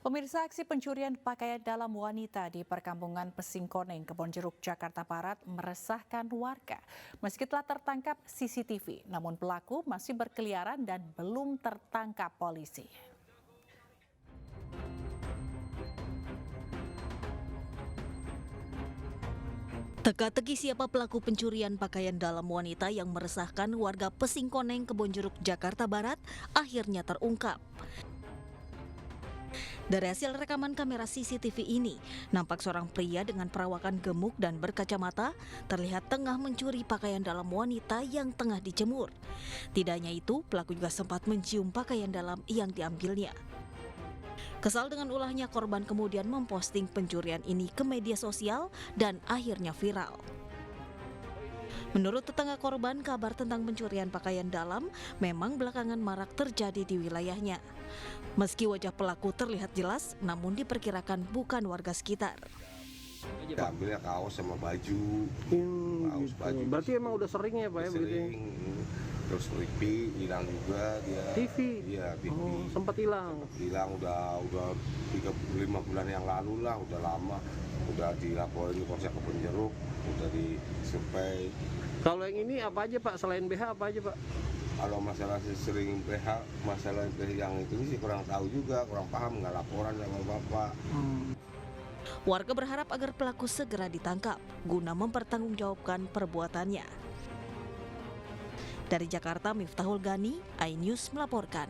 Pemirsa, aksi pencurian pakaian dalam wanita di perkampungan Pesingkoneng, Kebonjeruk, Jakarta Barat meresahkan warga. Meski telah tertangkap CCTV, namun pelaku masih berkeliaran dan belum tertangkap polisi. Teka-teki siapa pelaku pencurian pakaian dalam wanita yang meresahkan warga Pesingkoneng, Kebonjeruk, Jakarta Barat akhirnya terungkap. Dari hasil rekaman kamera CCTV ini, nampak seorang pria dengan perawakan gemuk dan berkacamata terlihat tengah mencuri pakaian dalam wanita yang tengah dijemur. Tidak hanya itu, pelaku juga sempat mencium pakaian dalam yang diambilnya. Kesal dengan ulahnya, korban kemudian memposting pencurian ini ke media sosial dan akhirnya viral. Menurut tetangga korban, kabar tentang pencurian pakaian dalam memang belakangan marak terjadi di wilayahnya. Meski wajah pelaku terlihat jelas, namun diperkirakan bukan warga sekitar. Ambilnya kaos sama baju. Kaos baju. Berarti emang udah sering ya Pak ya begitu? Sering. Terus TV hilang juga dia. TV? Iya, TV. Oh, sempat hilang. Hilang udah 5 bulan yang lalu lah, udah lama. Udah dilaporin di Polsek Kebonjeruk, udah disurvei. Kalau yang ini apa aja Pak? Selain BH apa aja Pak? Kalau masalah sering PH, masalah yang itu sih kurang tahu juga, kurang paham, nggak laporan sama Bapak. Warga berharap agar pelaku segera ditangkap guna mempertanggungjawabkan perbuatannya. Dari Jakarta, Miftahul Gani, iNews melaporkan.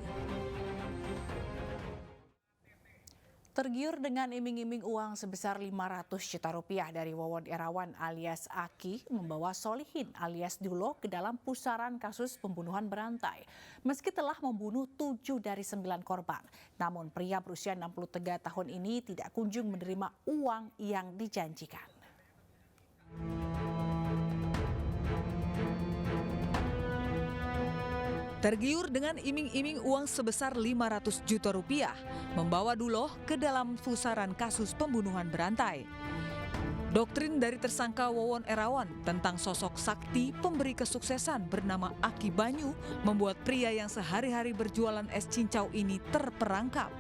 Tergiur dengan iming-iming uang sebesar 500 juta rupiah dari Wawon Irawan alias Aki membawa Solihin alias Dulo ke dalam pusaran kasus pembunuhan berantai. Meski telah membunuh 7 dari 9 korban, namun pria berusia 63 tahun ini tidak kunjung menerima uang yang dijanjikan. Tergiur dengan iming-iming uang sebesar 500 juta rupiah, membawa Duloh ke dalam pusaran kasus pembunuhan berantai. Doktrin dari tersangka Wawon Irawan tentang sosok sakti pemberi kesuksesan bernama Aki Banyu membuat pria yang sehari-hari berjualan es cincau ini terperangkap.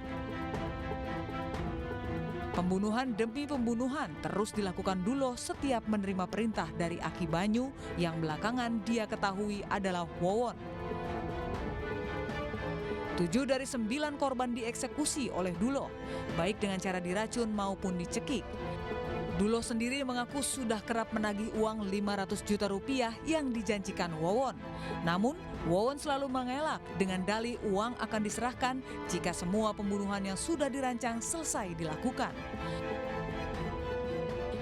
Pembunuhan demi pembunuhan terus dilakukan Duloh setiap menerima perintah dari Aki Banyu yang belakangan dia ketahui adalah Wawon. 7 dari 9 korban dieksekusi oleh Duloh, baik dengan cara diracun maupun dicekik. Duloh sendiri mengaku sudah kerap menagih uang 500 juta rupiah yang dijanjikan Wawon. Namun, Wawon selalu mengelak dengan dalih uang akan diserahkan jika semua pembunuhan yang sudah dirancang selesai dilakukan.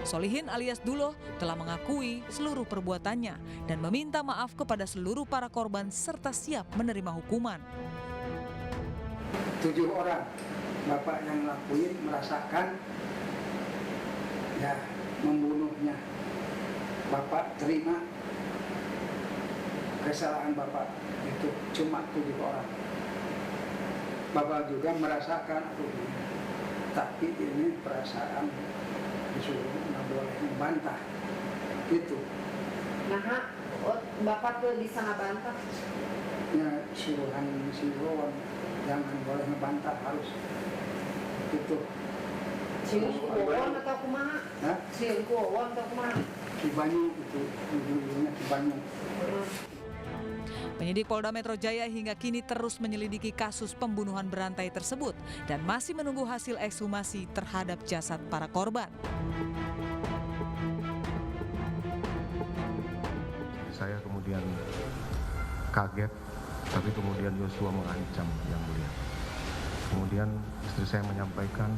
Solihin alias Duloh telah mengakui seluruh perbuatannya dan meminta maaf kepada seluruh para korban serta siap menerima hukuman. 7 orang bapak yang ngelakuin merasakan ya membunuhnya. Bapak terima kesalahan bapak itu cuma 7 orang. Bapak juga merasakan tapi ini perasaan disuruh nggak boleh membantah itu. Nah, bapak tuh bisa ngebantah? Ya suruhan si Wawon jangan boleh ngebantah, harus itu. Siung Wawon atau kumaha? Hah? Siung Wawon atau kumaha? Ki Banyu itu, ujung-ujungnya Ki Banyu. Penyidik Polda Metro Jaya hingga kini terus menyelidiki kasus pembunuhan berantai tersebut dan masih menunggu hasil ekshumasi terhadap jasad para korban. Saya kemudian kaget, tapi kemudian Yosua mengancam Yang Mulia. Kemudian istri saya menyampaikan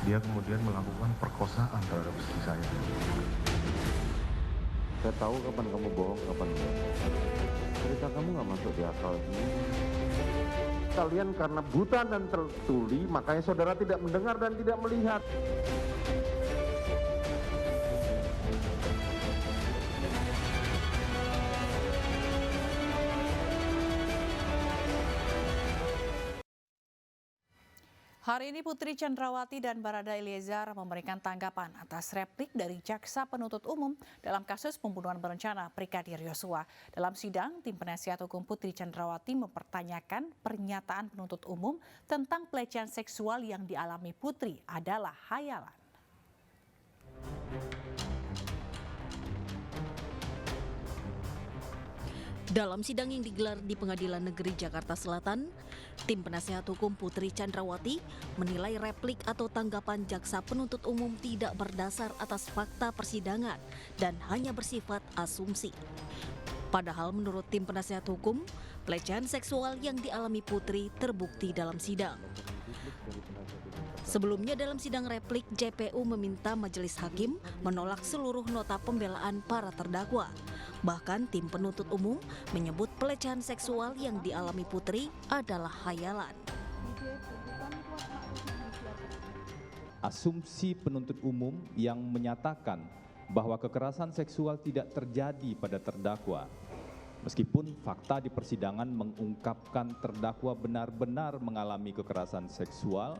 dia kemudian melakukan perkosaan terhadap istri saya. Saya tahu kapan kamu bohong, kapan enggak. Cerita kamu nggak masuk di akal. Kalian karena buta dan tertuli, makanya saudara tidak mendengar dan tidak melihat. Hari ini Putri Chandrawati dan Barada Eliezer memberikan tanggapan atas replik dari Jaksa Penuntut Umum dalam kasus pembunuhan berencana Brigadir Yosua. Dalam sidang, tim penasihat hukum Putri Chandrawati mempertanyakan pernyataan penuntut umum tentang pelecehan seksual yang dialami Putri adalah hayalan. Dalam sidang yang digelar di Pengadilan Negeri Jakarta Selatan, tim penasehat hukum Putri Chandrawati menilai replik atau tanggapan jaksa penuntut umum tidak berdasar atas fakta persidangan dan hanya bersifat asumsi. Padahal menurut tim penasehat hukum, pelecehan seksual yang dialami Putri terbukti dalam sidang. Sebelumnya dalam sidang replik, JPU meminta majelis hakim menolak seluruh nota pembelaan para terdakwa. Bahkan tim penuntut umum menyebut pelecehan seksual yang dialami Putri adalah hayalan. Asumsi penuntut umum yang menyatakan bahwa kekerasan seksual tidak terjadi pada terdakwa. Meskipun fakta di persidangan mengungkapkan terdakwa benar-benar mengalami kekerasan seksual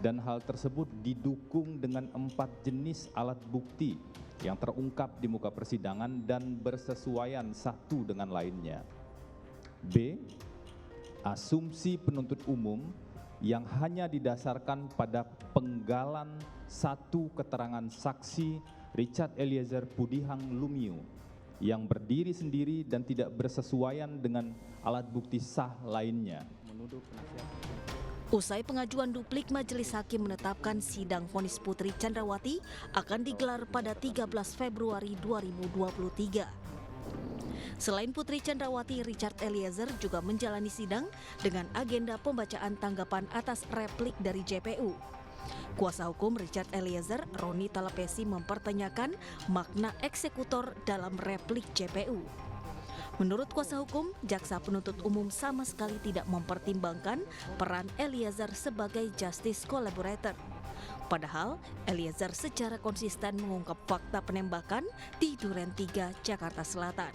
dan hal tersebut didukung dengan 4 jenis alat bukti yang terungkap di muka persidangan dan bersesuaian satu dengan lainnya. B. Asumsi penuntut umum yang hanya didasarkan pada penggalan satu keterangan saksi Richard Eliezer Pudihang Lumiu yang berdiri sendiri dan tidak bersesuaian dengan alat bukti sah lainnya. Usai pengajuan duplik, majelis hakim menetapkan sidang vonis Putri Chandrawati akan digelar pada 13 Februari 2023. Selain Putri Chandrawati, Richard Eliezer juga menjalani sidang dengan agenda pembacaan tanggapan atas replik dari JPU. Kuasa hukum Richard Eliezer, Roni Talapesi, mempertanyakan makna eksekutor dalam replik JPU. Menurut kuasa hukum, jaksa penuntut umum sama sekali tidak mempertimbangkan peran Eliezer sebagai justice collaborator. Padahal, Eliezer secara konsisten mengungkap fakta penembakan di Duren 3, Jakarta Selatan.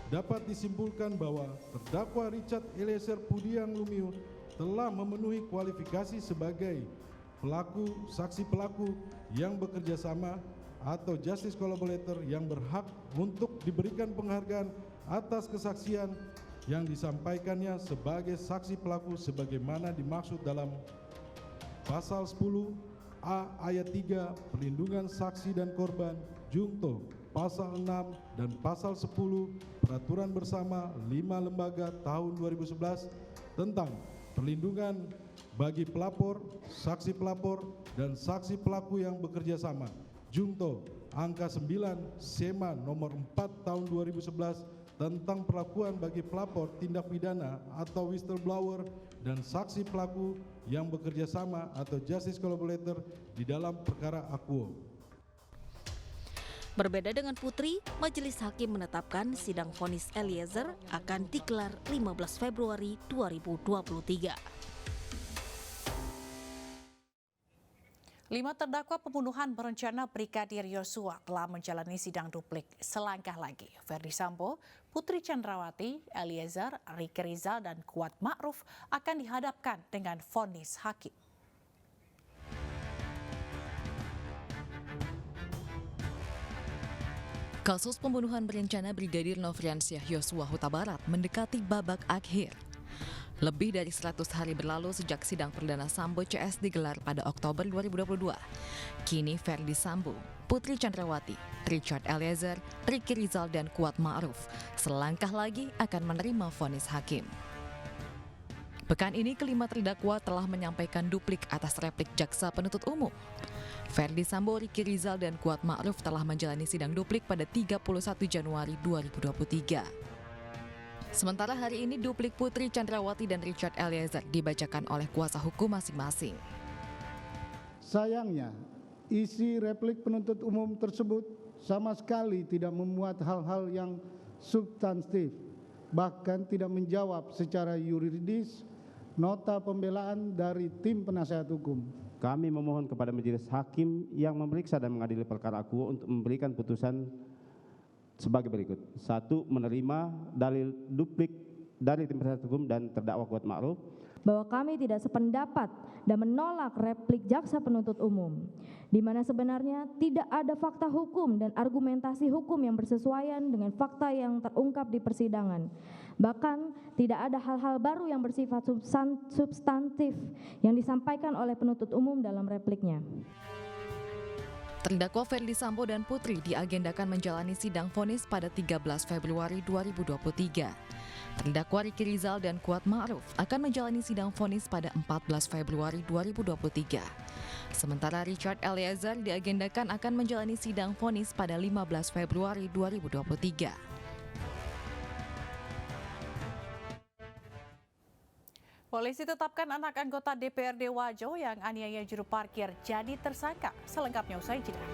Dapat disimpulkan bahwa terdakwa Richard Eliezer Pudihang Lumiu telah memenuhi kualifikasi sebagai saksi pelaku yang bekerja sama atau justice collaborator yang berhak untuk diberikan penghargaan atas kesaksian yang disampaikannya sebagai saksi pelaku sebagaimana dimaksud dalam pasal 10A ayat 3 perlindungan saksi dan korban junto pasal 6 dan pasal 10 peraturan bersama 5 lembaga tahun 2011 tentang perlindungan bagi pelapor, saksi pelapor, dan saksi pelaku yang bekerja sama. Junto angka 9 SEMA nomor 4 tahun 2011 tentang perlakuan bagi pelapor tindak pidana atau whistleblower dan saksi pelaku yang bekerja sama atau justice collaborator di dalam perkara akuo. Berbeda dengan Putri, majelis hakim menetapkan sidang vonis Eliezer akan digelar 15 Februari 2023. 5 terdakwa pembunuhan berencana Brigadir Yosua telah menjalani sidang duplik. Selangkah lagi, Ferdi Sambo, Putri Chandrawati, Eliezer, Ricky Rizal, dan Kuat Ma'ruf akan dihadapkan dengan vonis hakim. Kasus pembunuhan berencana Brigadir Nofriansyah Yosua Huta Barat mendekati babak akhir. Lebih dari 100 hari berlalu sejak sidang perdana Sambo CS digelar pada Oktober 2022. Kini Ferdi Sambo, Putri Chandrawati, Richard Eliezer, Ricky Rizal, dan Kuat Ma'ruf selangkah lagi akan menerima vonis hakim. Pekan ini kelima terdakwa telah menyampaikan duplik atas replik jaksa penuntut umum. Ferdi Sambo, Ricky Rizal, dan Kuat Ma'ruf telah menjalani sidang duplik pada 31 Januari 2023. Sementara hari ini duplik Putri Chandrawati dan Richard Eliezer dibacakan oleh kuasa hukum masing-masing. Sayangnya, isi replik penuntut umum tersebut sama sekali tidak memuat hal-hal yang substantif, bahkan tidak menjawab secara yuridis nota pembelaan dari tim penasehat hukum. Kami memohon kepada majelis hakim yang memeriksa dan mengadili perkara akuo untuk memberikan putusan sebagai berikut. 1. Menerima dalil duplik dari tim penasehat hukum dan terdakwa Kuat Ma'ruf. bahwa kami tidak sependapat dan menolak replik jaksa penuntut umum, di mana sebenarnya tidak ada fakta hukum dan argumentasi hukum yang bersesuaian dengan fakta yang terungkap di persidangan. Bahkan tidak ada hal-hal baru yang bersifat substantif yang disampaikan oleh penuntut umum dalam repliknya. Terdakwa Ferdi Sambo dan Putri diagendakan menjalani sidang vonis pada 13 Februari 2023. Terdakwa Riki Rizal dan Kuat Ma'ruf akan menjalani sidang vonis pada 14 Februari 2023. Sementara Richard Eliezer diagendakan akan menjalani sidang vonis pada 15 Februari 2023. Polisi tetapkan anak anggota DPRD Wajo yang aniaya juru parkir jadi tersangka. Selengkapnya usai jeda.